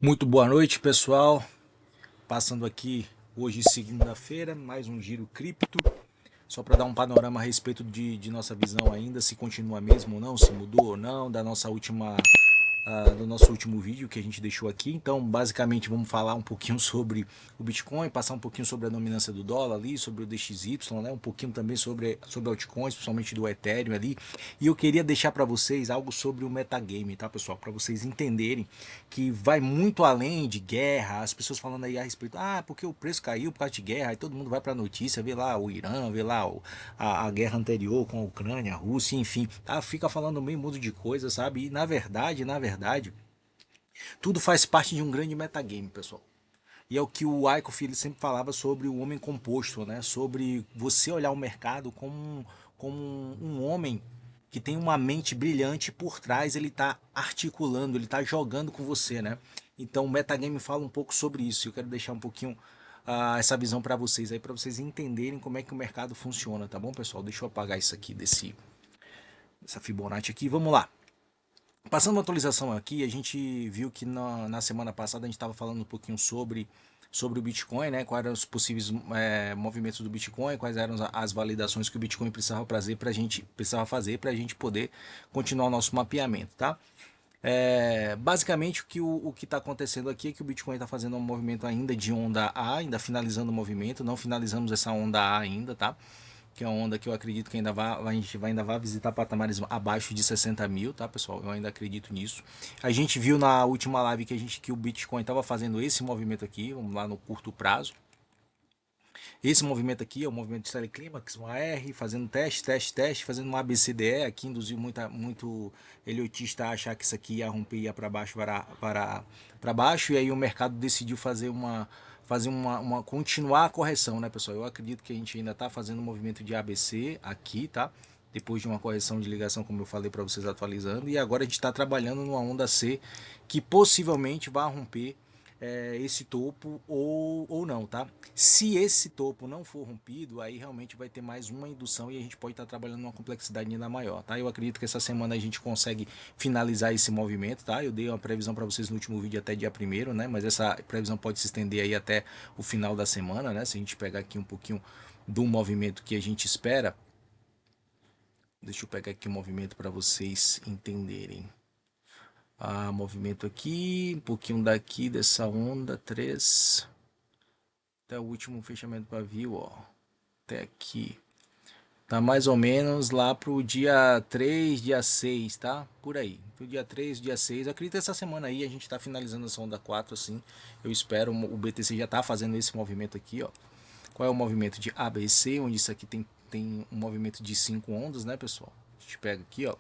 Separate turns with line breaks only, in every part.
Muito boa noite, pessoal. Passando aqui hoje, segunda-feira, mais um Giro Cripto. Só para dar um panorama a respeito de nossa visão ainda, se continua mesmo ou não, se mudou ou não, da nossa última do nosso último vídeo que a gente deixou aqui. Então, basicamente, vamos falar um pouquinho sobre o Bitcoin, passar um pouquinho sobre a dominância do dólar ali, sobre o DXY, né? Um pouquinho também sobre altcoins, principalmente do Ethereum ali. E eu queria deixar para vocês algo sobre o metagame, tá, pessoal? Para vocês entenderem que vai muito além de guerra. As pessoas falando aí a respeito, porque o preço caiu por causa de guerra, aí todo mundo vai para a notícia, vê lá o Irã, vê lá a guerra anterior com a Ucrânia, a Rússia, enfim, tá? Fica falando meio mundo de coisas, sabe? E na verdade, tudo faz parte de um grande metagame, pessoal. E é o que o Aiko ele sempre falava sobre o homem composto, né? Sobre você olhar o mercado como um homem que tem uma mente brilhante por trás, ele está articulando, ele está jogando com você, né? Então o metagame fala um pouco sobre isso. Eu quero deixar um pouquinho essa visão para vocês aí, para vocês entenderem como é que o mercado funciona, tá bom, pessoal? Deixa eu apagar isso aqui dessa Fibonacci aqui. Vamos lá. Passando uma atualização aqui, a gente viu que na semana passada a gente estava falando um pouquinho sobre o Bitcoin, né? Quais eram os possíveis movimentos do Bitcoin, quais eram as validações que o Bitcoin precisava fazer para a gente poder continuar o nosso mapeamento, tá? Basicamente o que está acontecendo aqui é que o Bitcoin está fazendo um movimento ainda de onda A, ainda finalizando o movimento, não finalizamos essa onda A ainda, tá? Que é uma onda que eu acredito que a gente ainda vai visitar patamares abaixo de 60 mil, tá, pessoal? Eu ainda acredito nisso. A gente viu na última live que o Bitcoin estava fazendo esse movimento aqui, vamos lá no curto prazo. Esse movimento aqui é o movimento de série clímax, um AR, fazendo teste, fazendo um ABCDE, aqui induziu muito elitista a achar que isso aqui ia romper, ia para baixo, para baixo, e aí o mercado decidiu continuar a correção, né, pessoal? Eu acredito que a gente ainda está fazendo um movimento de ABC aqui, tá? Depois de uma correção de ligação, como eu falei para vocês atualizando, e agora a gente está trabalhando numa onda C que possivelmente vai romper esse topo ou não, tá? Se esse topo não for rompido, aí realmente vai ter mais uma indução e a gente pode estar trabalhando numa complexidade ainda maior, tá? Eu acredito que essa semana a gente consegue finalizar esse movimento, tá? Eu dei uma previsão para vocês no último vídeo até dia 1º, né? Mas essa previsão pode se estender aí até o final da semana, né? Se a gente pegar aqui um pouquinho do movimento que a gente espera. Deixa eu pegar aqui o movimento para vocês entenderem. Movimento aqui, um pouquinho daqui dessa onda 3 até o último fechamento pavio, ó. Até aqui. Tá mais ou menos lá pro dia 3, dia 6, tá? Por aí. Pro dia 3, dia 6. Eu acredito que essa semana aí a gente tá finalizando essa onda 4, assim. Eu espero. O BTC já tá fazendo esse movimento aqui, ó. Qual é o movimento de ABC? Onde isso aqui tem um movimento de 5 ondas, né, pessoal? A gente pega aqui, ó.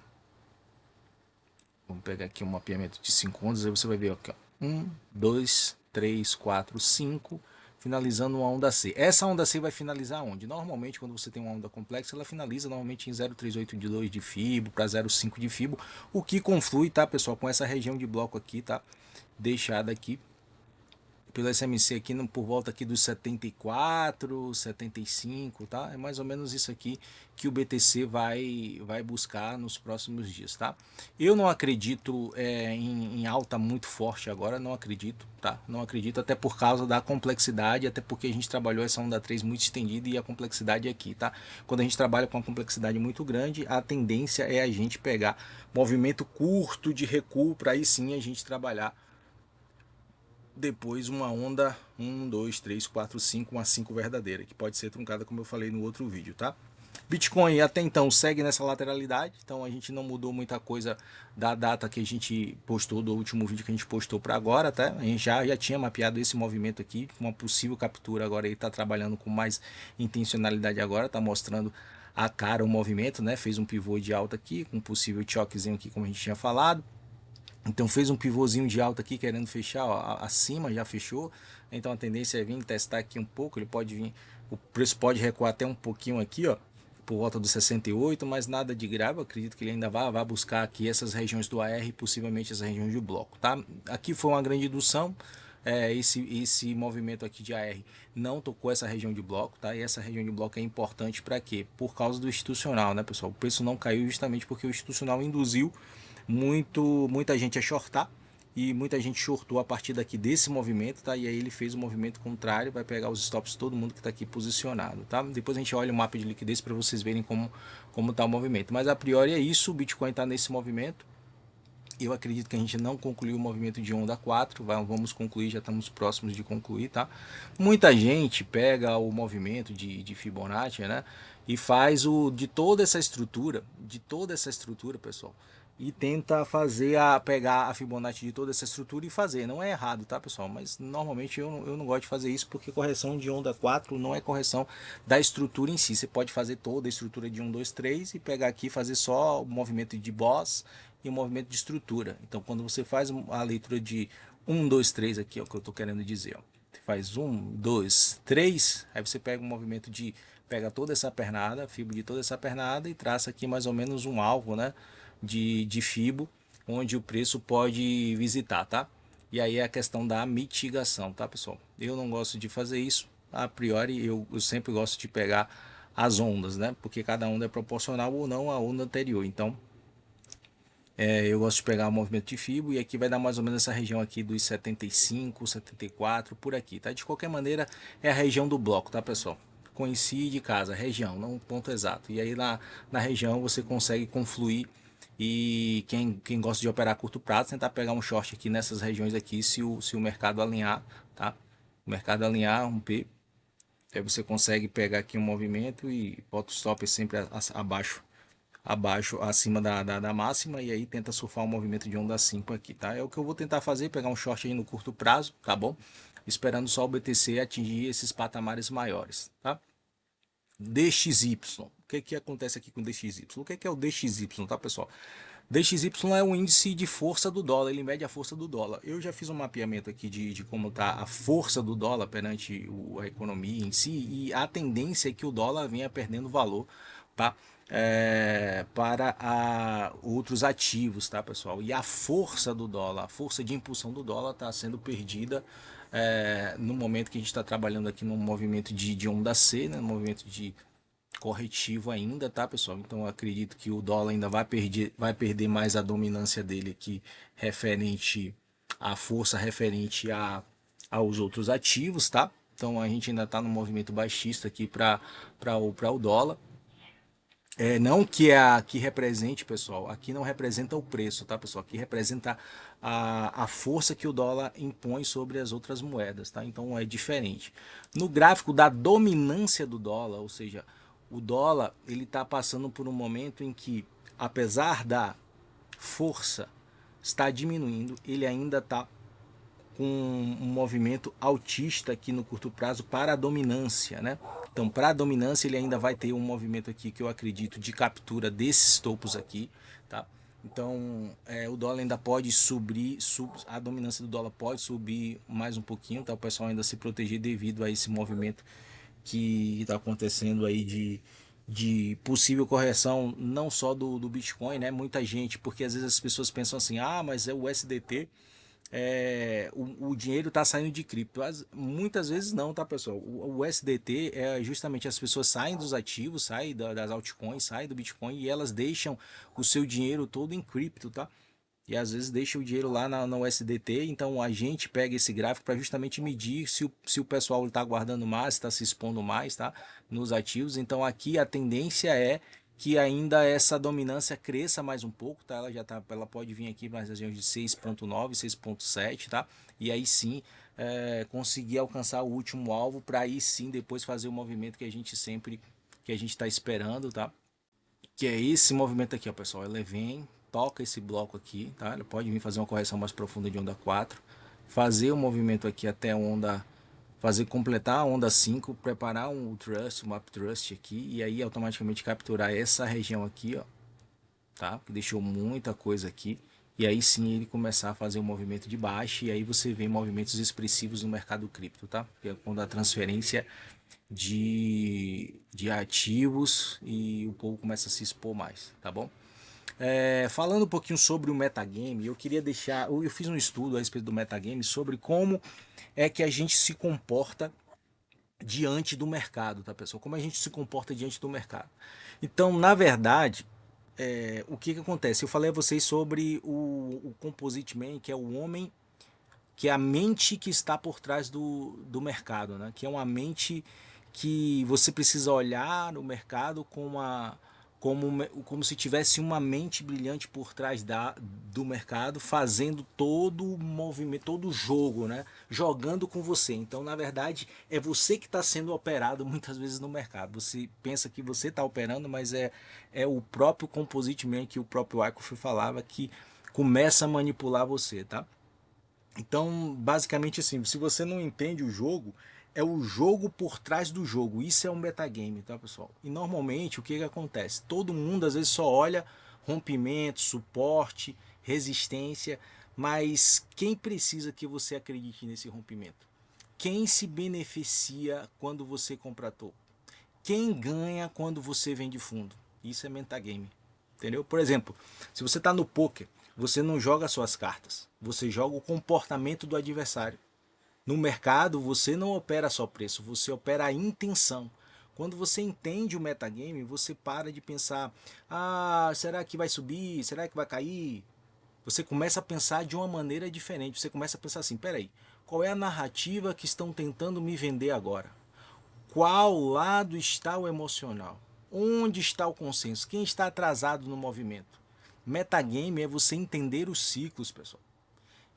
Vamos pegar aqui um mapeamento de 5 ondas. Aí você vai ver aqui, ó. 1, 2, 3, 4, 5. Finalizando uma onda C. Essa onda C vai finalizar onde? Normalmente, quando você tem uma onda complexa, ela finaliza normalmente em 0,382 de Fibo para 0,5 de Fibo. O que conflui, tá, pessoal, com essa região de bloco aqui, tá? Deixada aqui pelo SMC aqui por volta aqui dos 74, 75, tá? É mais ou menos isso aqui que o BTC vai buscar nos próximos dias, tá? Eu não acredito em alta muito forte agora, não acredito, tá? Não acredito até por causa da complexidade, até porque a gente trabalhou essa onda 3 muito estendida e a complexidade aqui, tá? Quando a gente trabalha com uma complexidade muito grande, a tendência é a gente pegar movimento curto de recuo para aí sim a gente trabalhar depois uma onda 1, 2, 3, 4, 5, uma 5 verdadeira, que pode ser truncada como eu falei no outro vídeo, tá? Bitcoin até então segue nessa lateralidade, então a gente não mudou muita coisa da data que a gente postou, do último vídeo que a gente postou para agora, tá? A gente já tinha mapeado esse movimento aqui, uma possível captura agora, ele está trabalhando com mais intencionalidade agora, tá mostrando a cara o movimento, né? Fez um pivô de alta aqui, com um possível choquezinho aqui, como a gente tinha falado. Então fez um pivôzinho de alta aqui querendo fechar, ó, acima já fechou. Então a tendência é vir testar aqui um pouco, ele pode vir, o preço pode recuar até um pouquinho aqui, ó, por volta dos 68, mas nada de grave. Eu acredito que ele ainda vai buscar aqui essas regiões do AR, possivelmente as regiões de bloco, tá? Aqui foi uma grande indução. Esse movimento aqui de AR não tocou essa região de bloco, tá? E essa região de bloco é importante para quê? Por causa do institucional, né, pessoal? O preço não caiu justamente porque o institucional induziu muita gente a shortar e muita gente shortou a partir daqui desse movimento, tá? E aí ele fez o movimento contrário, vai pegar os stops de todo mundo que está aqui posicionado, tá? Depois a gente olha o mapa de liquidez para vocês verem como está o movimento. Mas a priori é isso, o Bitcoin está nesse movimento. Eu acredito que a gente não concluiu o movimento de onda 4, vamos concluir, já estamos próximos de concluir, tá? Muita gente pega o movimento de Fibonacci, né? E faz o de toda essa estrutura, pessoal, e tenta fazer pegar a Fibonacci de toda essa estrutura e fazer. Não é errado, tá, pessoal? Mas normalmente eu não gosto de fazer isso porque correção de onda 4 não é correção da estrutura em si. Você pode fazer toda a estrutura de 1, 2, 3 e pegar aqui e fazer só o movimento de boss e o movimento de estrutura. Então, quando você faz a leitura de 1, 2, 3 aqui, é o que eu estou querendo dizer. Ó. Você faz 1, 2, 3, aí você pega o movimento de pega toda essa pernada, fibo de toda essa pernada e traça aqui mais ou menos um alvo, né, de fibo, onde o preço pode visitar, tá? E aí é a questão da mitigação, tá, pessoal? Eu não gosto de fazer isso. A priori, eu sempre gosto de pegar as ondas, né? Porque cada onda é proporcional ou não à onda anterior. Então, eu gosto de pegar o movimento de Fibo e aqui vai dar mais ou menos essa região aqui dos 75, 74, por aqui, tá? De qualquer maneira, é a região do bloco, tá, pessoal? Coincide casa, região, não um ponto exato. E aí na região você consegue confluir e quem gosta de operar a curto prazo, tentar pegar um short aqui nessas regiões aqui, se o mercado alinhar, tá? O mercado alinhar, romper, aí você consegue pegar aqui um movimento e bota o stop sempre abaixo, acima da máxima, e aí tenta surfar um movimento de onda 5 aqui, tá? É o que eu vou tentar fazer, pegar um short aí no curto prazo, tá bom? Esperando só o BTC atingir esses patamares maiores, tá? DXY. O que acontece aqui com o DXY? O que é o DXY, tá, pessoal? DXY é um índice de força do dólar, ele mede a força do dólar. Eu já fiz um mapeamento aqui de como está a força do dólar perante a economia em si, e a tendência é que o dólar venha perdendo valor, tá? Para outros ativos, tá, pessoal? E a força do dólar, a força de impulsão do dólar está sendo perdida no momento que a gente está trabalhando aqui no movimento de onda C, né, no movimento de corretivo ainda, tá, pessoal? Então eu acredito que o dólar ainda vai perder mais a dominância dele aqui referente à força referente aos outros ativos, tá? Então a gente ainda está no movimento baixista aqui para o dólar. Não que represente, pessoal, aqui não representa o preço, tá, pessoal? Aqui representa a força que o dólar impõe sobre as outras moedas, tá? Então é diferente. No gráfico da dominância do dólar, ou seja, o dólar ele está passando por um momento em que, apesar da força estar diminuindo, ele ainda está com um movimento altista aqui no curto prazo para a dominância, né? Então, para a dominância, ele ainda vai ter um movimento aqui que eu acredito de captura desses topos aqui, tá? Então, o dólar ainda pode subir, a dominância do dólar pode subir mais um pouquinho, tá? O pessoal ainda se proteger devido a esse movimento que está acontecendo aí de possível correção, não só do Bitcoin, né? Muita gente, porque às vezes as pessoas pensam assim, mas é o USDT, o dinheiro está saindo de cripto. Muitas vezes não, tá, pessoal? O SDT é justamente as pessoas saem dos ativos, saem das altcoins, saem do Bitcoin e elas deixam o seu dinheiro todo em cripto, tá? E às vezes deixa o dinheiro lá na USDT, então a gente pega esse gráfico para justamente medir se o pessoal está guardando mais, está se expondo mais, tá? Nos ativos. Então aqui a tendência é que ainda essa dominância cresça mais um pouco, tá? Ela pode vir aqui para as regiões de 6.9, 6.7, tá? E aí sim conseguir alcançar o último alvo para aí sim depois fazer o movimento que a gente está esperando, tá? Que é esse movimento aqui, ó, pessoal. Ela vem, toca esse bloco aqui, tá? Ela pode vir fazer uma correção mais profunda de onda 4, fazer o movimento aqui até a onda, completar a onda 5, preparar um thrust, um upthrust aqui e aí automaticamente capturar essa região aqui, ó, tá? Que deixou muita coisa aqui. E aí sim ele começar a fazer o movimento de baixa e aí você vê movimentos expressivos no mercado cripto, tá? Que é quando a transferência de ativos e o povo começa a se expor mais, tá bom? Falando um pouquinho sobre o metagame, eu queria deixar, eu fiz um estudo a respeito do metagame sobre como é que a gente se comporta diante do mercado, tá, pessoal? Como a gente se comporta diante do mercado. Então, na verdade, o que que acontece? Eu falei a vocês sobre o Composite Man, que é o homem, que é a mente que está por trás do mercado, né? Que é uma mente que você precisa olhar o mercado com como se tivesse uma mente brilhante por trás do mercado, fazendo todo o movimento, todo o jogo, né? Jogando com você. Então, na verdade, é você que está sendo operado muitas vezes no mercado. Você pensa que você está operando, mas é o próprio Composite Man, que o próprio Wyckoff falava, que começa a manipular você, tá? Então, basicamente assim, se você não entende o jogo, é o jogo por trás do jogo. Isso é um metagame, tá, pessoal? E normalmente o que que acontece? Todo mundo às vezes só olha rompimento, suporte, resistência, mas quem precisa que você acredite nesse rompimento? Quem se beneficia quando você compra topo? Quem ganha quando você vende fundo? Isso é metagame. Entendeu? Por exemplo, se você está no poker, você não joga suas cartas, você joga o comportamento do adversário. No mercado, você não opera só preço, você opera a intenção. Quando você entende o metagame, você para de pensar: ah, será que vai subir? Será que vai cair? Você começa a pensar de uma maneira diferente. Você começa a pensar assim: peraí, qual é a narrativa que estão tentando me vender agora? Qual lado está o emocional? Onde está o consenso? Quem está atrasado no movimento? Metagame é você entender os ciclos, pessoal,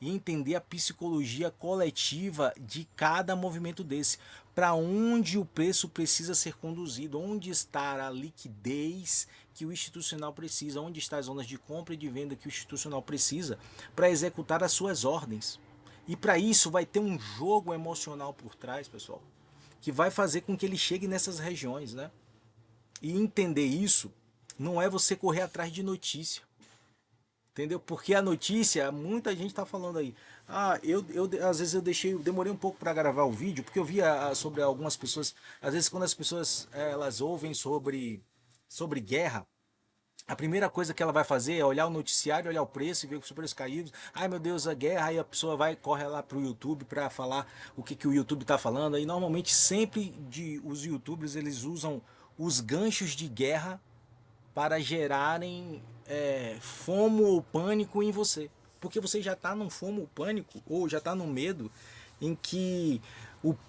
e entender a psicologia coletiva de cada movimento desse. Para onde o preço precisa ser conduzido? Onde está a liquidez que o institucional precisa? Onde estão as zonas de compra e de venda que o institucional precisa para executar as suas ordens? E para isso vai ter um jogo emocional por trás, pessoal, que vai fazer com que ele chegue nessas regiões, né? E entender isso não é você correr atrás de notícia, entendeu? Porque a notícia, muita gente está falando aí. Ah, eu às vezes demorei um pouco para gravar o vídeo, porque eu via sobre algumas pessoas, às vezes quando as pessoas elas ouvem sobre guerra, a primeira coisa que ela vai fazer é olhar o noticiário, olhar o preço e ver os preços caídos. Ai meu Deus, a guerra. Aí a pessoa vai corre lá pro YouTube para falar o que, que o YouTube está falando. Aí normalmente sempre os YouTubers eles usam os ganchos de guerra para gerarem fomo ou pânico em você. Porque você já está num fomo ou pânico, ou já está num medo em que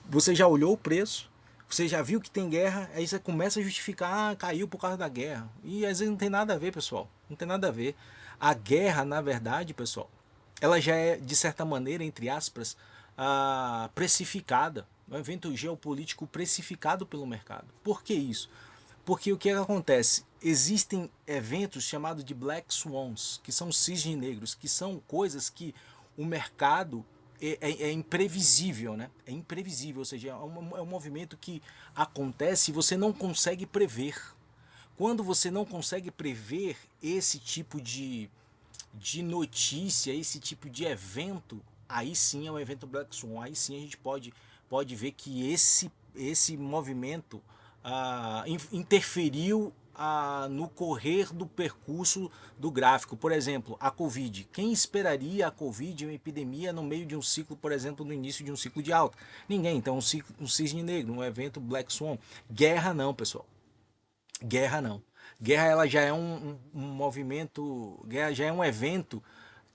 você já olhou o preço, você já viu que tem guerra, aí você começa a justificar, ah, caiu por causa da guerra. E às vezes não tem nada a ver, pessoal. Não tem nada a ver. A guerra, na verdade, pessoal, ela já é, de certa maneira, entre aspas, precificada. É um evento geopolítico precificado pelo mercado. Por que isso? Porque o que acontece? Existem eventos chamados de Black Swans, que são cisnes negros, que são coisas que o mercado é imprevisível, né? É imprevisível, ou seja, é um movimento que acontece e você não consegue prever. Quando você não consegue prever esse tipo de notícia, esse tipo de evento, aí sim é um evento Black Swan, aí sim a gente pode ver que esse movimento interferiu no correr do percurso do gráfico. Por exemplo, a Covid. Quem esperaria a Covid, uma epidemia, no meio de um ciclo, por exemplo, no início de um ciclo de alta? Ninguém. Então, um cisne negro, um evento Black Swan. Guerra não, pessoal. Guerra não. Guerra ela já é um movimento, guerra já é um evento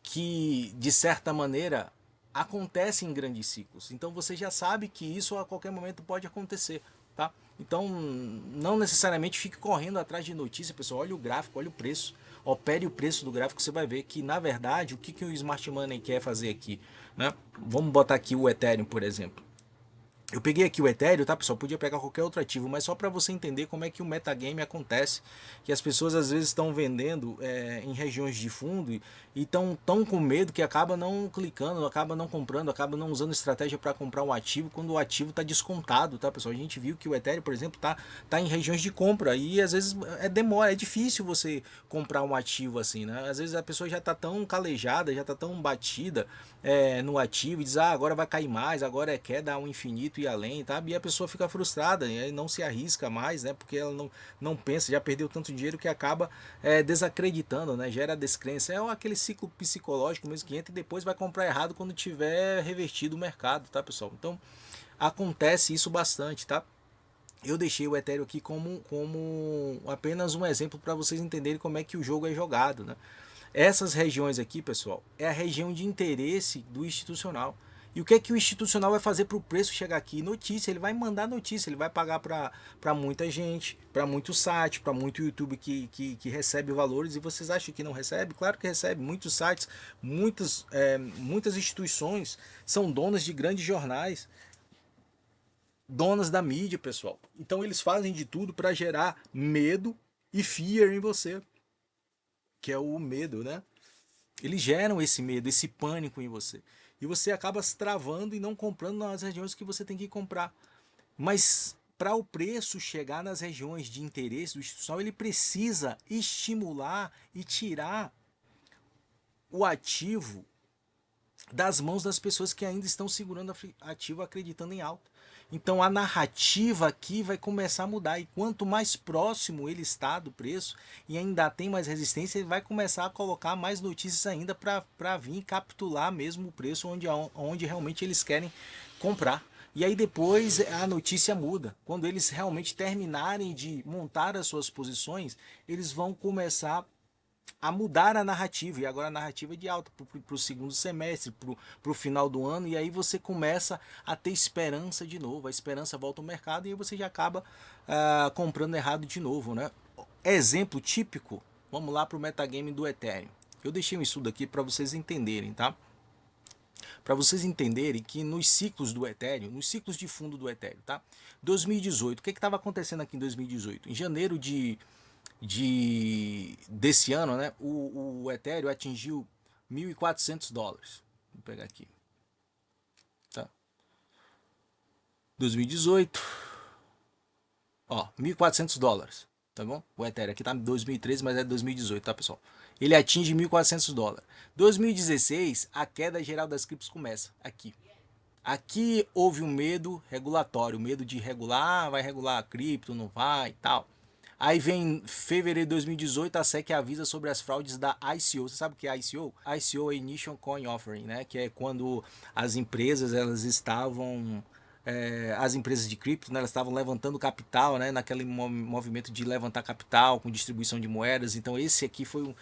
que, de certa maneira, acontece em grandes ciclos. Então você já sabe que isso a qualquer momento pode acontecer, tá? Então não necessariamente fique correndo atrás de notícia, pessoal. Olha o gráfico, olha o preço. Opere o preço do gráfico, você vai ver que, na verdade, o que, que o Smart Money quer fazer aqui, né? Vamos botar aqui o Ethereum, por exemplo. Eu peguei aqui o Ethereum, tá, pessoal? Podia pegar qualquer outro ativo, mas só para você entender como é que o metagame acontece, que as pessoas às vezes estão vendendo em regiões de fundo e estão tão com medo que acaba não clicando, acaba não comprando, acaba não usando estratégia para comprar um ativo quando o ativo está descontado, tá, pessoal? A gente viu que o Ethereum, por exemplo, tá em regiões de compra e às vezes demora, é difícil você comprar um ativo assim, né? Às vezes a pessoa já tá tão calejada, já tá tão batida no ativo e diz, ah, agora vai cair mais, agora quer dar um infinito e além, tá? E a pessoa fica frustrada e não se arrisca mais, né? Porque ela não pensa, já perdeu tanto dinheiro que acaba desacreditando, né? Gera descrença. É aquele ciclo psicológico mesmo que entra e depois vai comprar errado quando tiver revertido o mercado, tá, pessoal? Então acontece isso bastante, tá? Eu deixei o Ethereum aqui como apenas um exemplo para vocês entenderem como é que o jogo é jogado, né? Essas regiões aqui, pessoal, é a região de interesse do institucional. E o que é que o institucional vai fazer para o preço chegar aqui? Notícia, ele vai mandar notícia, ele vai pagar para muita gente, para muito site, para muito YouTube que recebe valores. E vocês acham que não recebe? Claro que recebe. Muitos sites, muitas instituições são donas de grandes jornais, donas da mídia, pessoal. Então eles fazem de tudo para gerar medo e fear em você, que é o medo, né? Eles geram esse medo, esse pânico em você. E você acaba se travando e não comprando nas regiões que você tem que comprar. Mas para o preço chegar nas regiões de interesse do institucional, ele precisa estimular e tirar o ativo das mãos das pessoas que ainda estão segurando ativo acreditando em alta. Então a narrativa aqui vai começar a mudar e quanto mais próximo ele está do preço e ainda tem mais resistência, ele vai começar a colocar mais notícias ainda para vir capturar mesmo o preço onde realmente eles querem comprar. E aí depois a notícia muda. Quando eles realmente terminarem de montar as suas posições, eles vão começar a mudar a narrativa, e agora a narrativa é de alta para o segundo semestre, para o final do ano, e aí você começa a ter esperança de novo, a esperança volta ao mercado e aí você já acaba comprando errado de novo, né? Exemplo típico, vamos lá para o metagame do Ethereum. Eu deixei um estudo aqui para vocês entenderem, tá? Para vocês entenderem que nos ciclos do Ethereum, nos ciclos de fundo do Ethereum, tá? 2018, o que estava acontecendo aqui em 2018? Em janeiro desse ano, né, o Ethereum atingiu US$ 1.400. Vou pegar aqui, tá? 2018, ó, US$ 1.400, tá bom? O Ethereum aqui tá em 2013, mas é 2018, tá, pessoal? Ele atinge US$ 1.400. 2016, a queda geral das criptos começa aqui. Aqui houve um medo regulatório, medo de regular, vai regular a cripto, não vai e tal. Aí vem fevereiro de 2018, a SEC avisa sobre as fraudes da ICO. Você sabe o que é ICO? ICO é Initial Coin Offering, né? Que é quando as empresas elas estavam as empresas de cripto, né, elas estavam levantando capital, né, naquele movimento de levantar capital com distribuição de moedas. Então esse aqui foi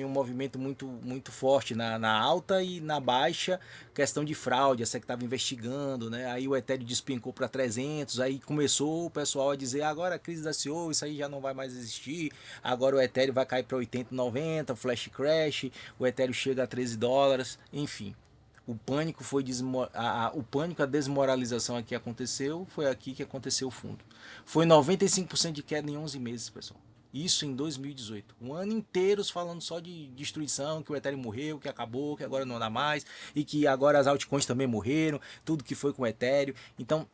um movimento muito forte na alta e na baixa, questão de fraude, essa que estava investigando, né? Aí o Ethereum despencou para 300, aí começou o pessoal a dizer, agora a crise da CEO, isso aí já não vai mais existir, agora o Ethereum vai cair para 80, 90, flash crash, o Ethereum chega a US$ 13, enfim. O pânico foi o pânico, a desmoralização aqui aconteceu, foi aqui que aconteceu o fundo. Foi 95% de queda em 11 meses, pessoal. Isso em 2018. Um ano inteiro falando só de destruição, que o Ethereum morreu, que acabou, que agora não dá mais, e que agora as altcoins também morreram, tudo que foi com o Ethereum. Então,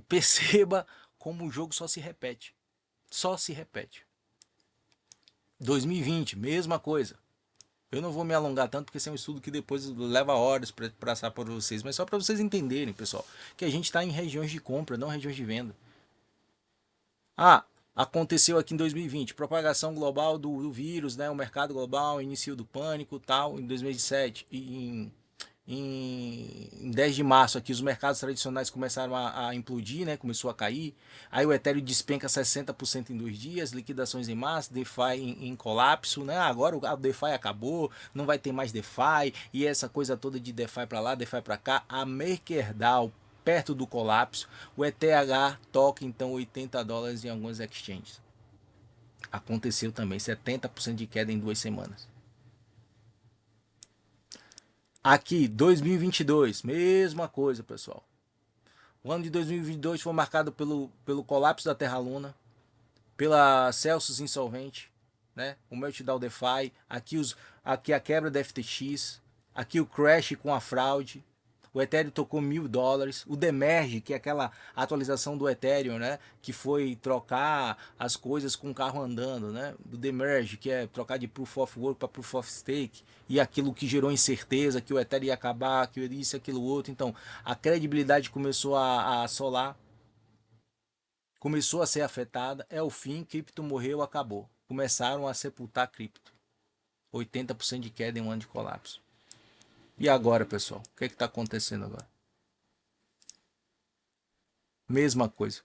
perceba como o jogo só se repete. Só se repete. 2020, mesma coisa. Eu não vou me alongar tanto porque esse é um estudo que depois leva horas para passar por vocês, mas só para vocês entenderem, pessoal, que a gente está em regiões de compra, não regiões de venda. Ah, aconteceu aqui em 2020, propagação global do vírus, né, o mercado global, início do pânico, tal, em 2007, em 10 de março aqui os mercados tradicionais começaram a implodir, né? Começou a cair. Aí o Ethereum despenca 60% em 2 dias, liquidações em massa, DeFi em colapso, né? Agora o DeFi acabou, não vai ter mais DeFi e essa coisa toda de DeFi para lá, DeFi para cá. A MakerDAO perto do colapso, o ETH toca então US$ 80 em algumas exchanges. Aconteceu também 70% de queda em 2 semanas. Aqui, 2022, mesma coisa, pessoal. O ano de 2022 foi marcado pelo colapso da Terra Luna, pela Celsius insolvente, né? O Meltdown DeFi, aqui a quebra da FTX, aqui o crash com a fraude, o Ethereum tocou US$ 1.000, o Demerge, que é aquela atualização do Ethereum, né? Que foi trocar as coisas com o carro andando, né? Do Demerge, que é trocar de Proof of Work para Proof of Stake, e aquilo que gerou incerteza, que o Ethereum ia acabar, que isso, aquilo, outro. Então, a credibilidade começou a assolar, começou a ser afetada, é o fim, cripto morreu, acabou. Começaram a sepultar cripto. 80% de queda em um ano de colapso. E agora, pessoal? O que está acontecendo agora? Mesma coisa.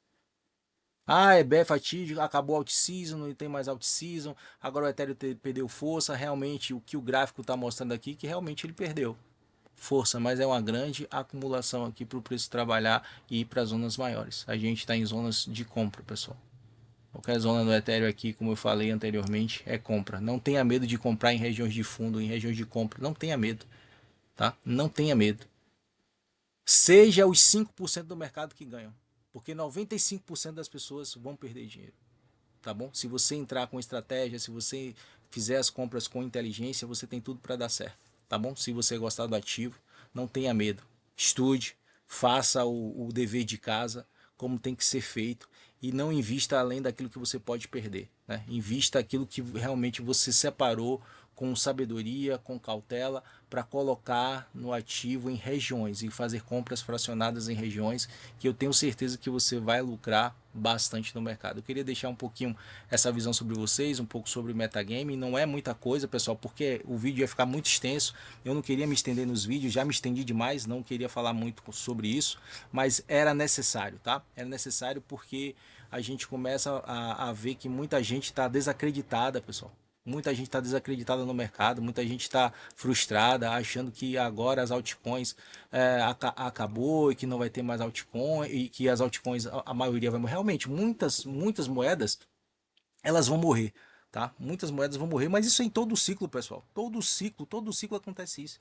Ah, é fatídico, acabou o out-season, não tem mais out-season, agora o Ethereum perdeu força. Realmente, o que o gráfico está mostrando aqui, que realmente ele perdeu força, mas é uma grande acumulação aqui para o preço trabalhar e ir para zonas maiores. A gente está em zonas de compra, pessoal. Qualquer zona do Ethereum aqui, como eu falei anteriormente, é compra. Não tenha medo de comprar em regiões de fundo, em regiões de compra. Não tenha medo, tá? Não tenha medo. Seja os 5% do mercado que ganham, porque 95% das pessoas vão perder dinheiro, tá bom? Se você entrar com estratégia, se você fizer as compras com inteligência, você tem tudo para dar certo, tá bom? Se você gostar do ativo, não tenha medo. Estude, faça o dever de casa como tem que ser feito e não invista além daquilo que você pode perder, né? Invista aquilo que realmente você separou com sabedoria, com cautela, para colocar no ativo em regiões e fazer compras fracionadas em regiões que eu tenho certeza que você vai lucrar bastante no mercado. Eu queria deixar um pouquinho essa visão sobre vocês, um pouco sobre o metagame. Não é muita coisa, pessoal, porque o vídeo ia ficar muito extenso. Eu não queria me estender nos vídeos, já me estendi demais, não queria falar muito sobre isso, mas era necessário, tá? Era necessário porque a gente começa a ver que muita gente está desacreditada, pessoal. Muita gente está desacreditada no mercado, muita gente está frustrada, achando que agora as altcoins acabou e que não vai ter mais altcoin e que as altcoins a maioria vai morrer. Realmente, muitas moedas elas vão morrer, tá? Muitas moedas vão morrer, mas isso é em todo o ciclo, pessoal. Todo ciclo acontece isso.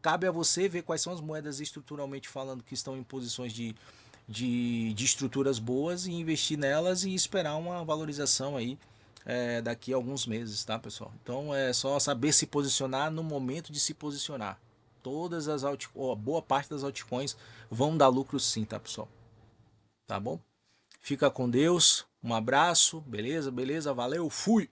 Cabe a você ver quais são as moedas estruturalmente falando que estão em posições de estruturas boas e investir nelas e esperar uma valorização aí daqui a alguns meses, tá, pessoal? Então é só saber se posicionar no momento de se posicionar. Todas as altcoins, boa parte das altcoins vão dar lucro sim, tá, pessoal? Tá bom? Fica com Deus, um abraço, beleza? Beleza, valeu, fui!